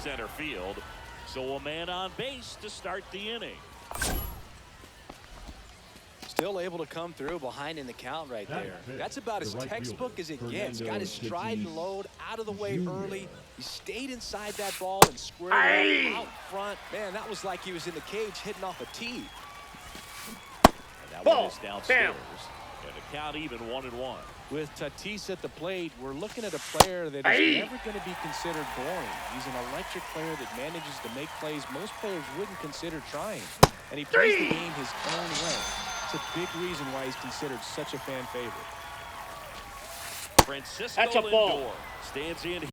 center field. So a man on base to start the inning. Still able to come through behind in the count right there. That's about as textbook as it gets. Got his stride and load out of the way early. He stayed inside that ball and squared it out front. Man, that was like he was in the cage hitting off a tee. And that one is downstairs. And the count even 1-1. With Tatis at the plate, we're looking at a player that is never going to be considered boring. He's an electric player that manages to make plays most players wouldn't consider trying. And he plays the game his own way. It's a big reason why he's considered such a fan favorite. Francisco Lindor stands in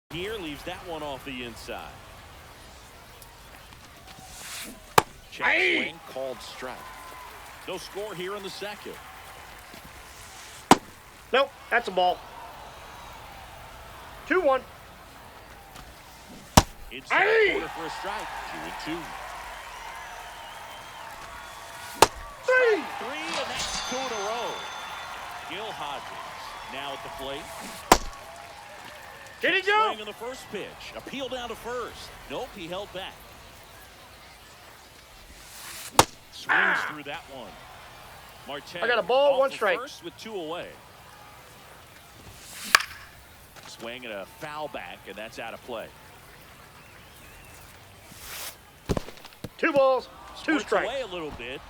here, leaves that one off the inside. Check swing, called strike. No score here in the second. Nope, that's a ball. 2-1. Inside corner for a strike. 2-2. 3, and that's 2 in a row. Gil Hodges now at the plate. Did he go? Swing on the first pitch. Appeal down to first. Nope, he held back. Swings through that one. Marte. I got a ball, 1 strike. First with 2 away. Swing and a foul back, and that's out of play. 2 balls, 2 Sports strikes. Away a little bit.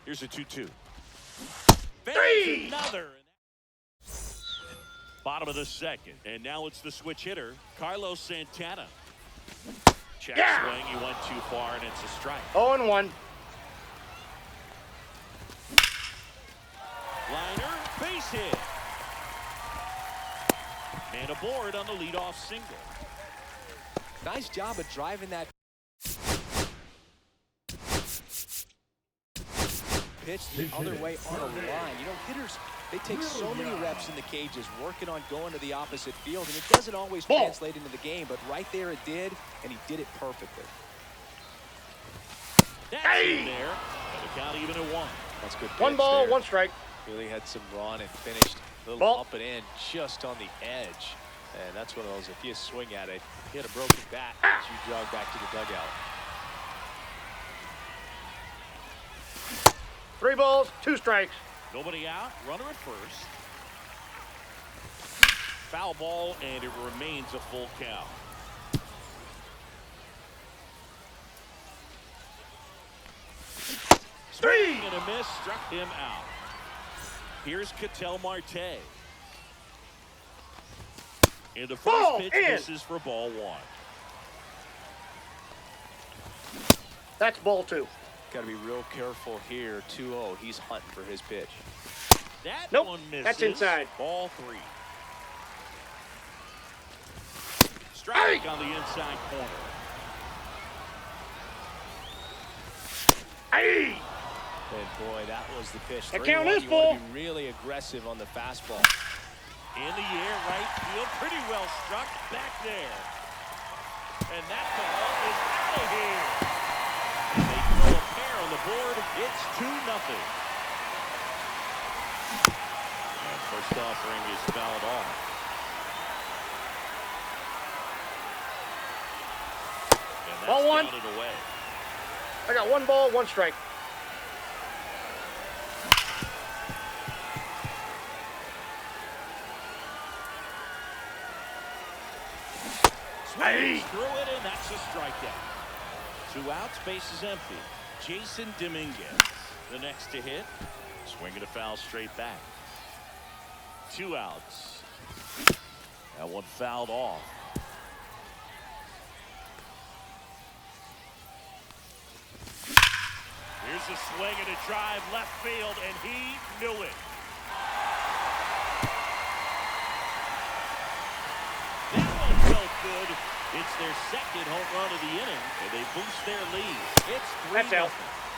Here's a 2-2. 3. Another. Bottom of the second, and now it's the switch hitter, Carlos Santana. Check swing, he went too far, and it's a strike. 0-1. Liner, base hit. And aboard on the leadoff single. Nice job of driving that pitch the other way on a line. You know, hitters, they take so many reps in the cages working on going to the opposite field, and it doesn't always translate into the game, but right there it did, and he did it perfectly. That's in there, and the count even at 1. That's good pitch 1 ball, there. 1 strike. Really had some run and finished a little up and in just on the edge. And that's one of those, if you swing at it, you hit a broken bat as you jog back to the dugout. 3 balls, 2 strikes. Nobody out, runner at first. Foul ball, and it remains a full count. Swing and a miss, struck him out. Here's Ketel Marte. And the first pitch misses for ball 1. That's ball 2. Got to be real careful here. 2-0. He's hunting for his pitch. That Nope, one misses. that's inside. Ball 3. Strike on the inside corner. And boy, that was the pitch. The count is you full. want to be really aggressive on the fastball. In the air, right field, pretty well struck back there. And that ball is out of here. And they throw a pair on the board. It's 2-0. And first offering is fouled off. And that's Ball 1. counted away. I got 1 ball, 1 strike. Swings through it, and that's a strikeout. 2 outs, base is empty. Jason Dominguez, the next to hit. Swinging a foul straight back. 2 outs. That one fouled off. Here's a swing and a drive left field, and he knew it. That one felt good. It's their second home run of the inning, and they boost their lead. It's 3-0.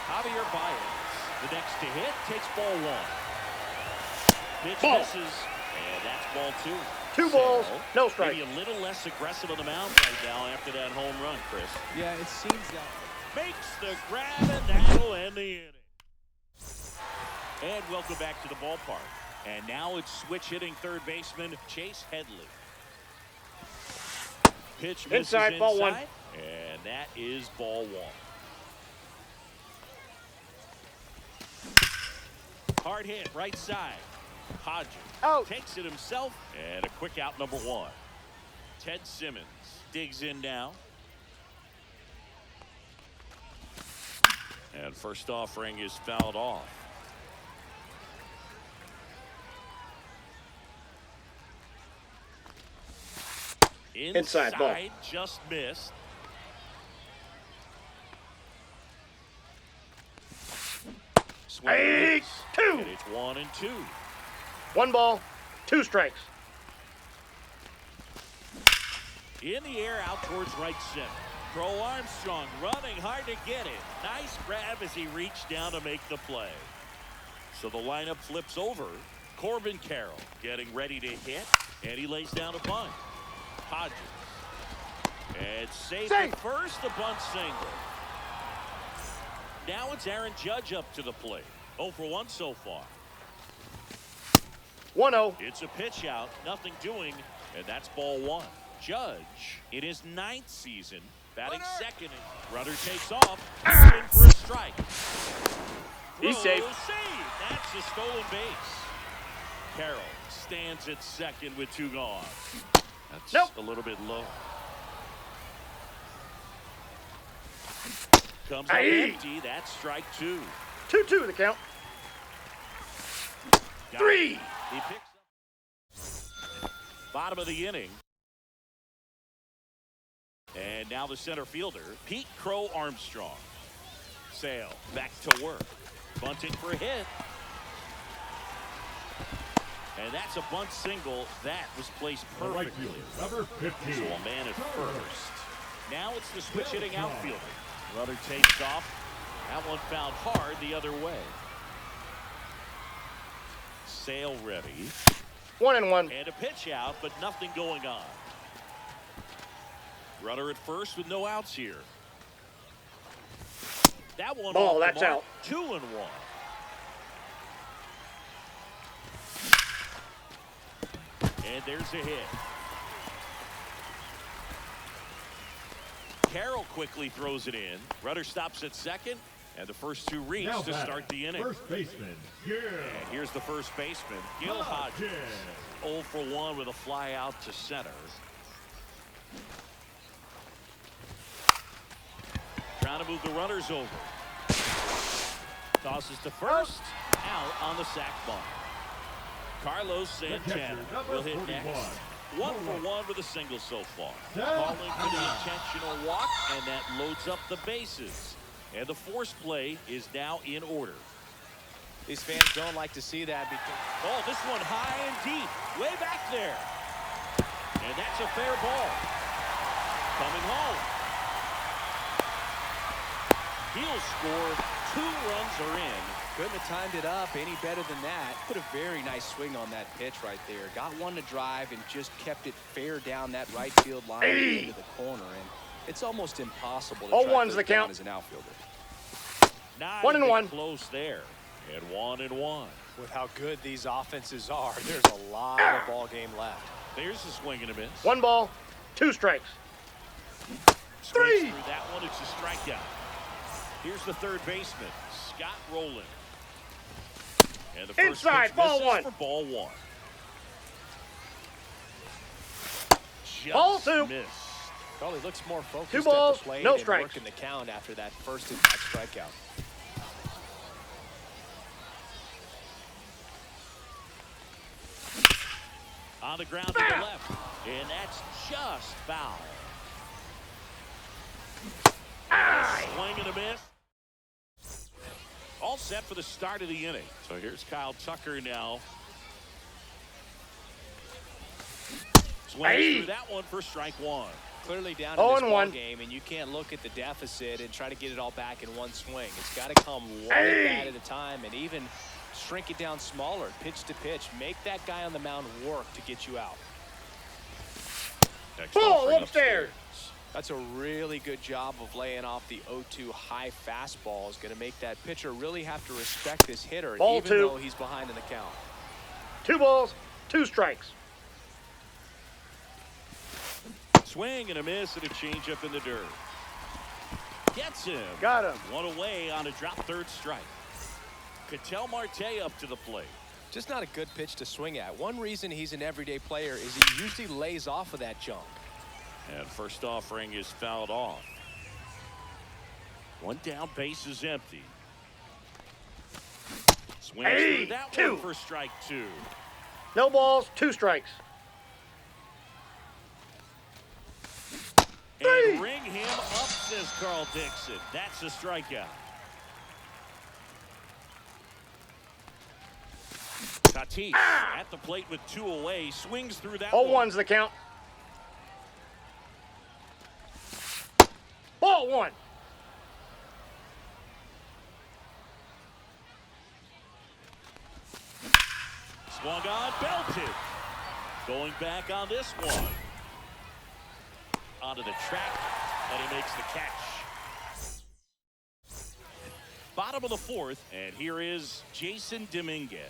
Javier Baez, the next to hit, takes ball 1. Pitch misses, and that's ball 2. 2 balls, no strike. Maybe a little less aggressive on the mound right now after that home run, Chris. Yeah, it seems that. Makes the grab, and that'll end the inning. And welcome back to the ballpark. And now it's switch hitting third baseman Chase Headley. Pitch misses Inside, ball one. And that is ball one. Hard hit, right side. Hodges takes it himself, and a quick out, number one. Ted Simmons digs in now. And first offering is fouled off. Inside ball. Just missed. Hey, two. And it's 1-2. 1 ball, 2 strikes. In the air out towards right center. Crow Armstrong running hard to get it. Nice grab as he reached down to make the play. So the lineup flips over. Corbin Carroll getting ready to hit, and he lays down a bunt. Hodges. And safe at first, the bunt single. Now it's Aaron Judge up to the plate. 0 for 1 so far. 1-0. It's a pitch out, nothing doing, and that's ball one. Judge, in his 9th season, batting second. Rudder takes off, in for a strike. He's safe. Save. That's a stolen base. Carroll stands at second with 2 gone. That's a little bit low. Comes up empty. That's strike 2. 2-2 the count. 3. He picks up. Bottom of the inning. And now the center fielder, Pete Crow Armstrong. Sale back to work. Bunting for a hit. And that's a bunt single. That was placed perfectly. Number 15. So a man at first. Now it's the switch hitting outfielder. Rudder takes off. That one fouled hard the other way. Sale ready. 1-1. And a pitch out, but nothing going on. Rudder at first with no outs here. That one ball, off that's the mark. out. 2-1. And there's a hit. Carroll quickly throws it in. Rudder stops at second, and the first 2 reach Now to start the inning. First baseman, Gil. And here's the first baseman, Gil Hodges. 0 for 1 with a fly out to center. Trying to move the runners over. Tosses to first. Out on the sac bunt. Carlos Santana will hit next. 1 for 1 with a single so far. Calling for the intentional walk, and that loads up the bases. And the force play is now in order. These fans don't like to see that because... Oh, this one high and deep. Way back there. And that's a fair ball. Coming home. He'll score. 2 runs are in. Couldn't have timed it up any better than that. Put a very nice swing on that pitch right there. Got one to drive and just kept it fair down that right field line into the corner. And it's almost impossible to try to the down count as an outfielder. 1-1. Close there. And 1-1. With how good these offenses are, there's a lot of ball game left. There's a swing and a miss. 1 ball, 2 strikes. Strikes through that one. It's a strikeout. Here's the third baseman, Scott Rowland. And the first inside, ball 1. For ball 1. Just ball 2. Missed. Probably looks more focused 2 balls, at the plate no and strikes. working the count after that first impact strikeout. On the ground to the left. And that's just foul. Swing and a miss. All set for the start of the inning. So here's Kyle Tucker now. Swings through that one for strike 1. Clearly down in this ball game, and you can't look at the deficit and try to get it all back in one swing. It's got to come one bat at a time, and even shrink it down smaller, pitch to pitch. Make that guy on the mound work to get you out. Ball upstairs. That's a really good job of laying off the 0-2 high fastball. Is going to make that pitcher really have to respect this hitter, Ball even 2. though he's behind in the count. 2 balls, 2 strikes. Swing and a miss and a changeup in the dirt. Gets him. Got him. 1 away on a drop third strike. Ketel Marte up to the plate. Just not a good pitch to swing at. One reason he's an everyday player is he usually lays off of that jump. And first offering is fouled off. 1 down, base is empty. Swings through that 2. one for strike 2. No balls, 2 strikes. And ring him up, says Carl Dixon. That's a strikeout. Tatis at the plate with 2 away. Swings through that 0-1's the count. Ball 1. Swung on, belted. Going back on this one. Onto the track, and he makes the catch. Bottom of the 4th, and here is Jason Dominguez.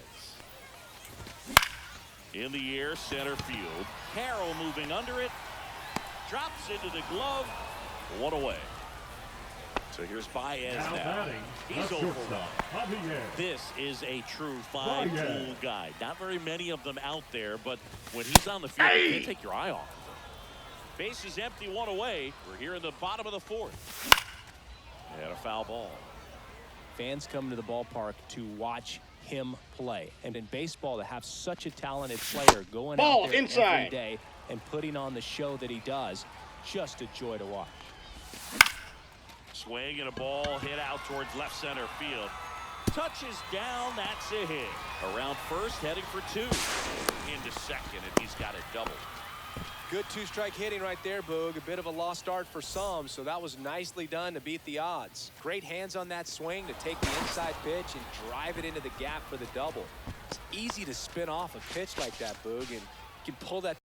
In the air, center field. Carroll moving under it. Drops into the glove. 1 away. So here's Baez Now now. batting, He's the over. shortstop, Javier. This is a true Baez. 5-tool guy. Not very many of them out there, but when he's on the field, you can't take your eye off of him. Base is empty, 1 away. We're here in the bottom of the 4th. And a foul ball. Fans come to the ballpark to watch him play. And in baseball, to have such a talented player going Ball out there inside. every day and putting on the show that he does, just a joy to watch. Swing and a ball hit out towards left center field. Touches down, that's a hit. Around first, heading for 2. Into second, and he's got it double. Good 2-strike hitting right there, Boog. A bit of a lost start for some, so that was nicely done to beat the odds. Great hands on that swing to take the inside pitch and drive it into the gap for the double. It's easy to spin off a pitch like that, Boog, and you can pull that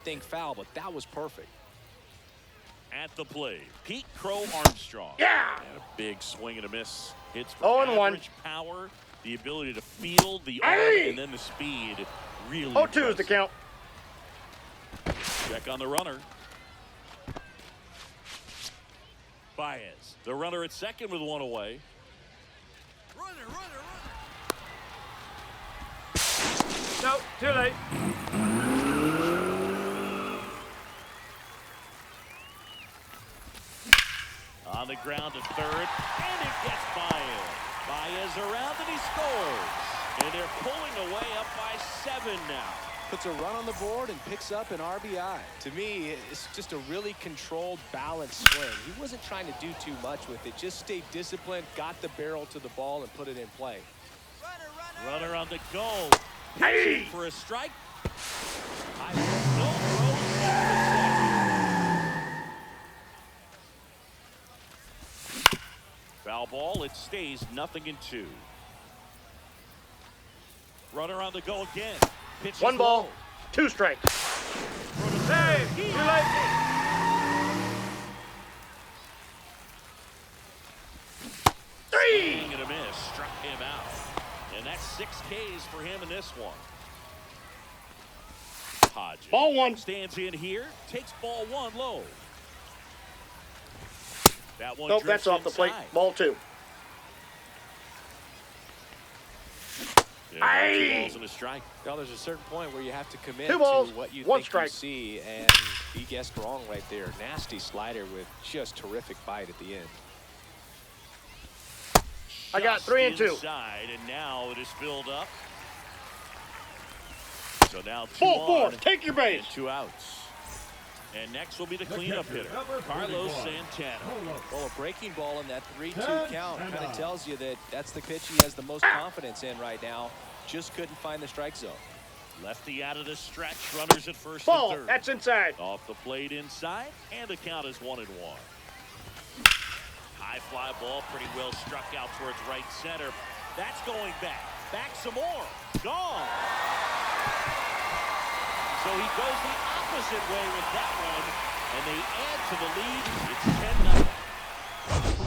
thing foul, but that was perfect. At the plate, Pete Crow Armstrong. Yeah. And a big swing and a miss. Hits for 0-1. average power, the ability to field the arm, and then the speed. Really 0-2 is the impressive. count. Check on the runner. Baez, the runner at second with 1 away. No, too late. On the ground to third, and it gets Baez. Baez around, and he scores. And they're pulling away up by 7 now. Puts a run on the board and picks up an RBI. To me, it's just a really controlled, balanced swing. He wasn't trying to do too much with it. Just stayed disciplined, got the barrel to the ball, and put it in play. Runner on the go. Hey! Pitching for a strike. No throws into second. Foul ball. It stays 0-2. Runner on the go again. Pitch 1 ball, low. 2 strikes. Hey, too late. Swing and a miss. Struck him out. And that's 6 Ks for him in this one. Hodges. Ball 1. Stands in here. Takes ball 1 low. That one Nope, that's drifts off the plate. inside. Ball 2. Yeah, 2 balls and a strike. Well, there's a certain point where you have to commit 2 balls, to what you 1 think strike. you see, and he guessed wrong right there. Nasty slider with just terrific bite at the end. I got 3 and 2. Inside, and now it is filled up. So now 2 Ball 4. on Take your base. and 2 outs. And next will be the The cleanup catcher, hitter, number Carlos 41. Santana. Well, a breaking ball in that 3-2 10 count and kind of out. tells you that that's the pitch he has the most confidence in right now. Just couldn't find the strike zone. Lefty out of the stretch, runners at first Ball. and third. That's inside. Off the plate inside, and the count is 1-1. High fly ball, pretty well struck out towards right center. That's going back. Back some more. Gone. So he goes the opposite way with that one, and they add to the lead. It's 10-0.